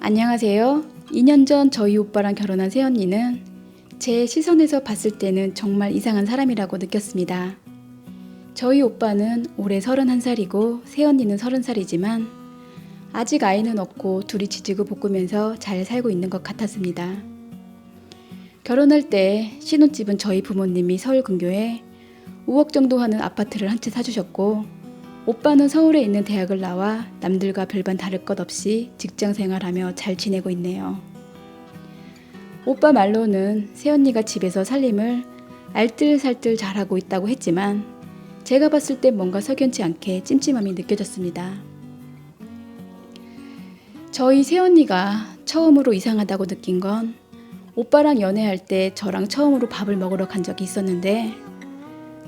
안녕하세요. 2년 전 저희 오빠랑 결혼한 새언니는 제 시선에서 봤을 때는 정말 이상한 사람이라고 느꼈습니다. 저희 오빠는 올해 31살이고 새언니는 30살이지만 아직 아이는 없고 둘이 지지고 볶으면서 잘 살고 있는 것 같았습니다. 결혼할 때 신혼집은 저희 부모님이 서울 근교에 5억 정도 하는 아파트를 한 채 사주셨고, 오빠는 서울에 있는 대학을 나와 남들과 별반 다를 것 없이 직장 생활하며 잘 지내고 있네요. 오빠 말로는 새언니가 집에서 살림을 알뜰살뜰 잘하고 있다고 했지만 제가 봤을 때 뭔가 석연치 않게 찜찜함이 느껴졌습니다. 저희 새언니가 처음으로 이상하다고 느낀 건 오빠랑 연애할 때 저랑 처음으로 밥을 먹으러 간 적이 있었는데,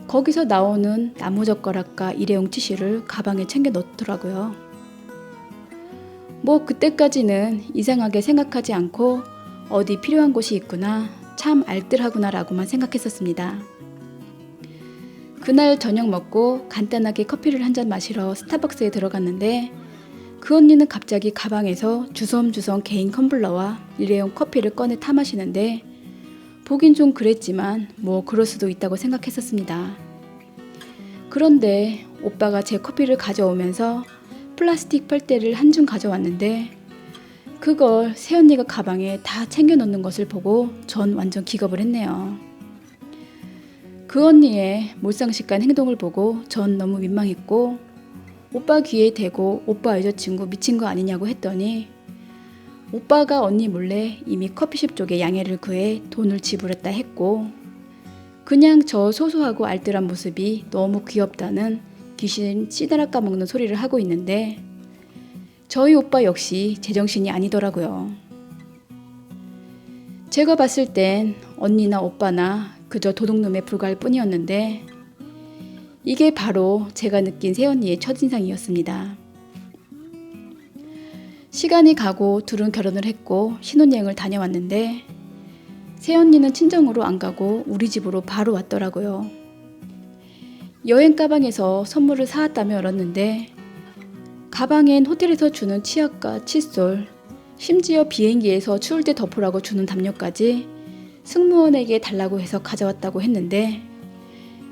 거기서 나오는 나무젓가락과 일회용 티슈를 가방에 챙겨 넣더라고요. 뭐 그때까지는 이상하게 생각하지 않고 어디 필요한 곳이 있구나, 참 알뜰하구나 라고만 생각했었습니다. 그날 저녁 먹고 간단하게 커피를 한 잔 마시러 스타벅스에 들어갔는데 그 언니는 갑자기 가방에서 주섬주섬 개인 텀블러와 일회용 커피를 꺼내 타 마시는데, 보긴 좀 그랬지만 뭐 그럴 수도 있다고 생각했었습니다. 그런데 오빠가 제 커피를 가져오면서 플라스틱 빨대를 한 줌 가져왔는데 그걸 새언니가 가방에 다 챙겨 넣는 것을 보고 전 완전 기겁을 했네요. 그 언니의 몰상식한 행동을 보고 전 너무 민망했고, 오빠 귀에 대고 오빠 여자친구 미친 거 아니냐고 했더니 오빠가 언니 몰래 이미 커피숍 쪽에 양해를 구해 돈을 지불했다 했고, 그냥 저 소소하고 알뜰한 모습이 너무 귀엽다는 귀신 씨다락 까먹는 소리를 하고 있는데 저희 오빠 역시 제정신이 아니더라고요. 제가 봤을 땐 언니나 오빠나 그저 도둑놈에 불과할 뿐이었는데 이게 바로 제가 느낀 새언니의 첫인상이었습니다. 시간이 가고 둘은 결혼을 했고 신혼여행을 다녀왔는데 새언니는 친정으로 안 가고 우리 집으로 바로 왔더라고요. 여행 가방에서 선물을 사왔다며 열었는데 가방엔 호텔에서 주는 치약과 칫솔, 심지어 비행기에서 추울 때 덮으라고 주는 담요까지 승무원에게 달라고 해서 가져왔다고 했는데,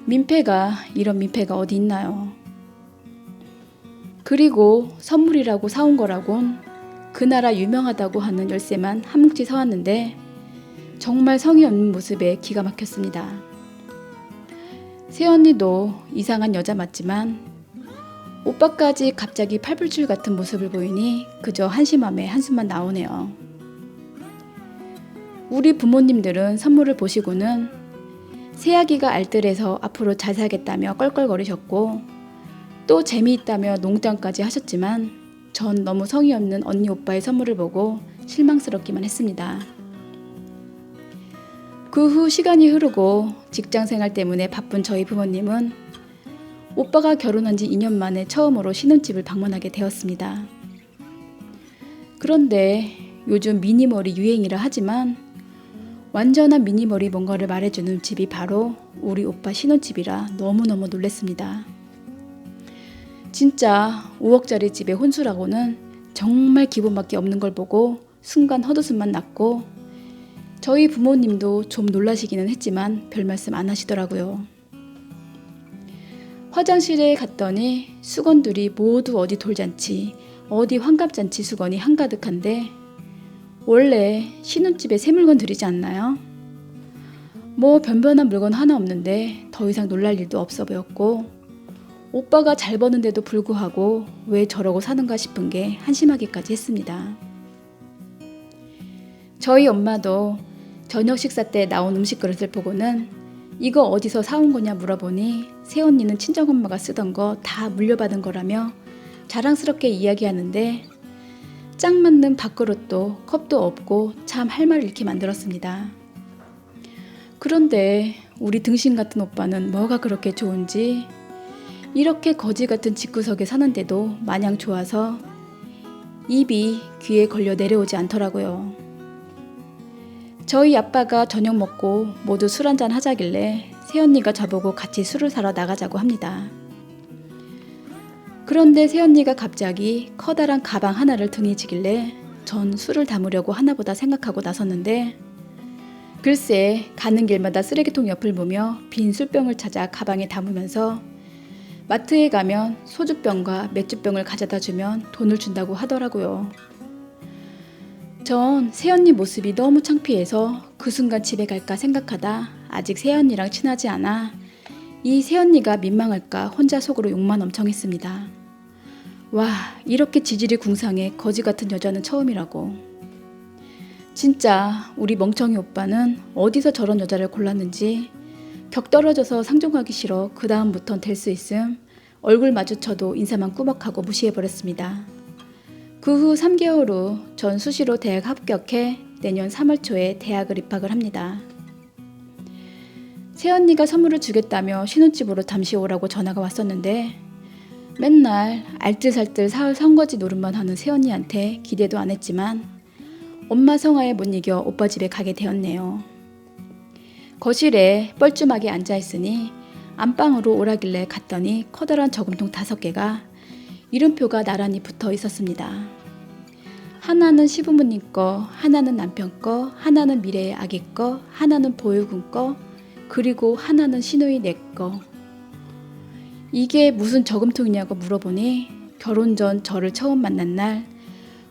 민폐가 이런 민폐가 어디 있나요? 그리고 선물이라고 사온 거라곤 그 나라 유명하다고 하는 열쇠만 한 뭉치 사왔는데 정말 성의 없는 모습에 기가 막혔습니다. 새언니도 이상한 여자 맞지만 오빠까지 갑자기 팔불출 같은 모습을 보이니 그저 한심함에 한숨만 나오네요. 우리 부모님들은 선물을 보시고는 새아기가 알뜰해서 앞으로 잘 살겠다며 껄껄거리셨고 또 재미있다며 농담까지 하셨지만 전 너무 성의 없는 언니 오빠의 선물을 보고 실망스럽기만 했습니다. 그 후 시간이 흐르고 직장생활 때문에 바쁜 저희 부모님은 오빠가 결혼한 지 2년 만에 처음으로 신혼집을 방문하게 되었습니다. 그런데 요즘 미니멀이 유행이라 하지만 완전한 미니멀이 뭔가를 말해주는 집이 바로 우리 오빠 신혼집이라 너무너무 놀랐습니다. 진짜 5억짜리 집의 혼수라고는 정말 기본밖에 없는 걸 보고 순간 헛웃음만 났고, 저희 부모님도 좀 놀라시기는 했지만 별 말씀 안 하시더라고요. 화장실에 갔더니 수건들이 모두 어디 돌잔치, 어디 환갑잔치 수건이 한가득한데 원래 신혼집에 새 물건 들이지 않나요? 뭐 변변한 물건 하나 없는데 더 이상 놀랄 일도 없어 보였고, 오빠가 잘 버는데도 불구하고 왜 저러고 사는가 싶은 게 한심하기까지 했습니다. 저희 엄마도 저녁 식사 때 나온 음식 그릇을 보고는 이거 어디서 사온 거냐 물어보니 새언니는 친정엄마가 쓰던 거 다 물려받은 거라며 자랑스럽게 이야기하는데 짝 맞는 밥그릇도 컵도 없고 참 할 말을 잃게 만들었습니다. 그런데 우리 등신 같은 오빠는 뭐가 그렇게 좋은지 이렇게 거지 같은 집구석에 사는데도 마냥 좋아서 입이 귀에 걸려 내려오지 않더라고요. 저희 아빠가 저녁 먹고 모두 술 한잔 하자길래 새언니가 저보고 같이 술을 사러 나가자고 합니다. 그런데 새언니가 갑자기 커다란 가방 하나를 등에 지길래 전 술을 담으려고 하나보다 생각하고 나섰는데 글쎄 가는 길마다 쓰레기통 옆을 보며 빈 술병을 찾아 가방에 담으면서 마트에 가면 소주병과 맥주병을 가져다 주면 돈을 준다고 하더라고요. 전 새언니 모습이 너무 창피해서 그 순간 집에 갈까 생각하다 아직 새언니랑 친하지 않아 이 새언니가 민망할까 혼자 속으로 욕만 엄청 했습니다. 와, 이렇게 지질이 궁상해 거지 같은 여자는 처음이라고. 진짜 우리 멍청이 오빠는 어디서 저런 여자를 골랐는지 격 떨어져서 상종하기 싫어 그 다음부턴 될 수 있음 얼굴 마주쳐도 인사만 꾸벅하고 무시해버렸습니다. 그 후 3개월 후 전 수시로 대학 합격해 내년 3월 초에 대학을 입학을 합니다. 새언니가 선물을 주겠다며 신혼집으로 잠시 오라고 전화가 왔었는데 맨날 알뜰살뜰 사흘 설거지 노릇만 하는 새언니한테 기대도 안 했지만 엄마 성화에 못 이겨 오빠 집에 가게 되었네요. 거실에 뻘쭘하게 앉아있으니 안방으로 오라길래 갔더니 커다란 저금통 5개가 이름표가 나란히 붙어 있었습니다. 하나는 시부모님 거, 하나는 남편 거, 하나는 미래의 아기 거, 하나는 보육원 거, 그리고 하나는 시누이 내 거. 이게 무슨 저금통이냐고 물어보니 결혼 전 저를 처음 만난 날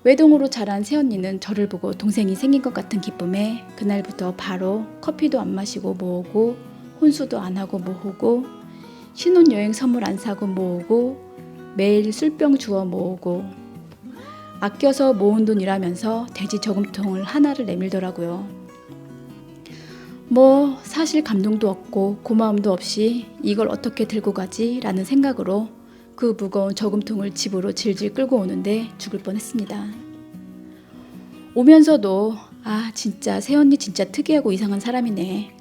외동으로 자란 새언니는 저를 보고 동생이 생긴 것 같은 기쁨에 그날부터 바로 커피도 안 마시고 모으고 혼수도 안 하고 모으고 신혼여행 선물 안 사고 모으고 매일 술병 주워 모으고 아껴서 모은 돈이라면서 돼지 저금통을 하나를 내밀더라고요. 뭐 사실 감동도 없고 고마움도 없이 이걸 어떻게 들고 가지? 라는 생각으로 그 무거운 저금통을 집으로 질질 끌고 오는데 죽을 뻔했습니다. 오면서도 아 진짜 새언니 진짜 특이하고 이상한 사람이네.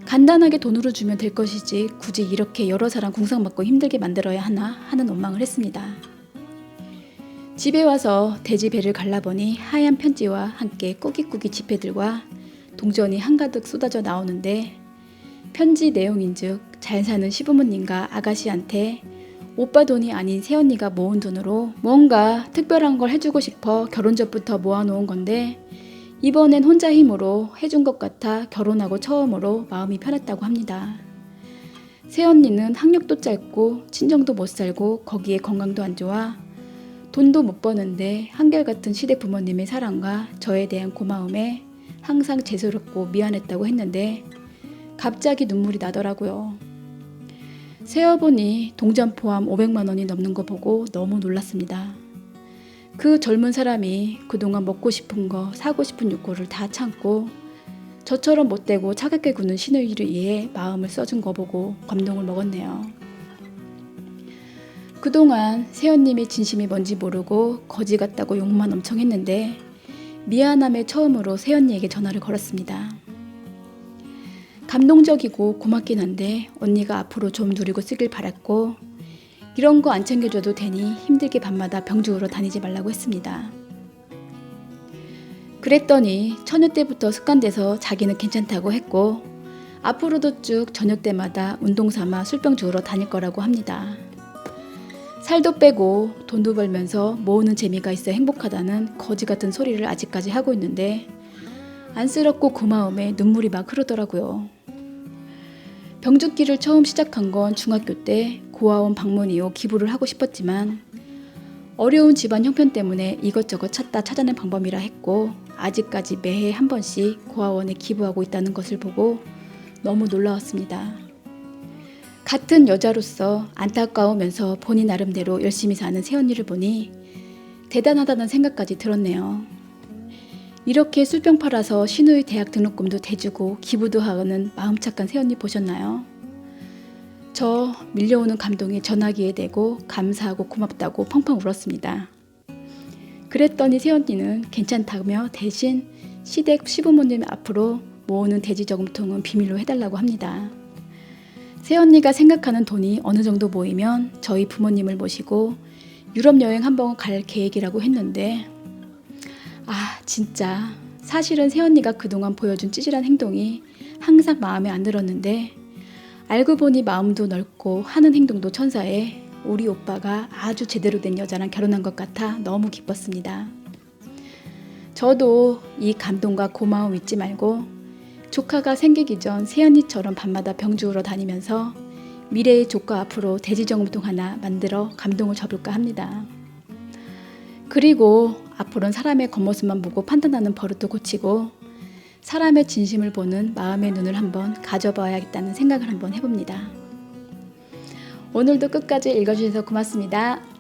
간단하게 돈으로 주면 될 것이지 굳이 이렇게 여러 사람 궁상맞고 힘들게 만들어야 하나 하는 원망을 했습니다. 집에 와서 돼지 배를 갈라보니 하얀 편지와 함께 꾸깃꾸깃 지폐들과 동전이 한가득 쏟아져 나오는데 편지 내용인즉 잘 사는 시부모님과 아가씨한테 오빠 돈이 아닌 새언니가 모은 돈으로 뭔가 특별한 걸 해주고 싶어 결혼 전부터 모아놓은 건데 이번엔 혼자 힘으로 해준 것 같아 결혼하고 처음으로 마음이 편했다고 합니다. 새언니는 학력도 짧고 친정도 못 살고 거기에 건강도 안 좋아 돈도 못 버는데 한결같은 시댁 부모님의 사랑과 저에 대한 고마움에 항상 죄스럽고 미안했다고 했는데 갑자기 눈물이 나더라고요. 세어보니 동전 포함 500만 원이 넘는 거 보고 너무 놀랐습니다. 그 젊은 사람이 그동안 먹고 싶은 거 사고 싶은 욕구를 다 참고 저처럼 못되고 차갑게 구는 시누이를 위해 마음을 써준 거 보고 감동을 먹었네요. 그동안 새언님이 진심이 뭔지 모르고 거지 같다고 욕만 엄청 했는데 미안함에 처음으로 새언니에게 전화를 걸었습니다. 감동적이고 고맙긴 한데 언니가 앞으로 좀 누리고 쓰길 바랐고 이런 거 안 챙겨줘도 되니 힘들게 밤마다 병 주우러 다니지 말라고 했습니다. 그랬더니 처녀 때부터 습관돼서 자기는 괜찮다고 했고 앞으로도 쭉 저녁 때마다 운동 삼아 술병 주우러 다닐 거라고 합니다. 살도 빼고 돈도 벌면서 모으는 재미가 있어 행복하다는 거지 같은 소리를 아직까지 하고 있는데 안쓰럽고 고마움에 눈물이 막 흐르더라고요. 병죽기를 처음 시작한 건 중학교 때 고아원 방문 이후 기부를 하고 싶었지만 어려운 집안 형편 때문에 이것저것 찾다 찾아낸 방법이라 했고 아직까지 매해 한 번씩 고아원에 기부하고 있다는 것을 보고 너무 놀라웠습니다. 같은 여자로서 안타까우면서 본인 나름대로 열심히 사는 새언니를 보니 대단하다는 생각까지 들었네요. 이렇게 술병 팔아서 시누이 대학 등록금도 대주고 기부도 하는 마음 착한 새언니 보셨나요? 저 밀려오는 감동에 전화기에 대고 감사하고 고맙다고 펑펑 울었습니다. 그랬더니 새언니는 괜찮다며 대신 시댁 시부모님 앞으로 모으는 돼지 저금통은 비밀로 해달라고 합니다. 새언니가 생각하는 돈이 어느 정도 모이면 저희 부모님을 모시고 유럽 여행 한번 갈 계획이라고 했는데 아 진짜 사실은 새언니가 그동안 보여준 찌질한 행동이 항상 마음에 안 들었는데 알고 보니 마음도 넓고 하는 행동도 천사에 우리 오빠가 아주 제대로 된 여자랑 결혼한 것 같아 너무 기뻤습니다. 저도 이 감동과 고마움 잊지 말고 조카가 생기기 전 세연이처럼 밤마다 병 주우러 다니면서 미래의 조카 앞으로 돼지저금통 하나 만들어 감동을 줘볼까 합니다. 그리고 앞으로는 사람의 겉모습만 보고 판단하는 버릇도 고치고 사람의 진심을 보는 마음의 눈을 한번 가져봐야겠다는 생각을 한번 해봅니다. 오늘도 끝까지 읽어주셔서 고맙습니다.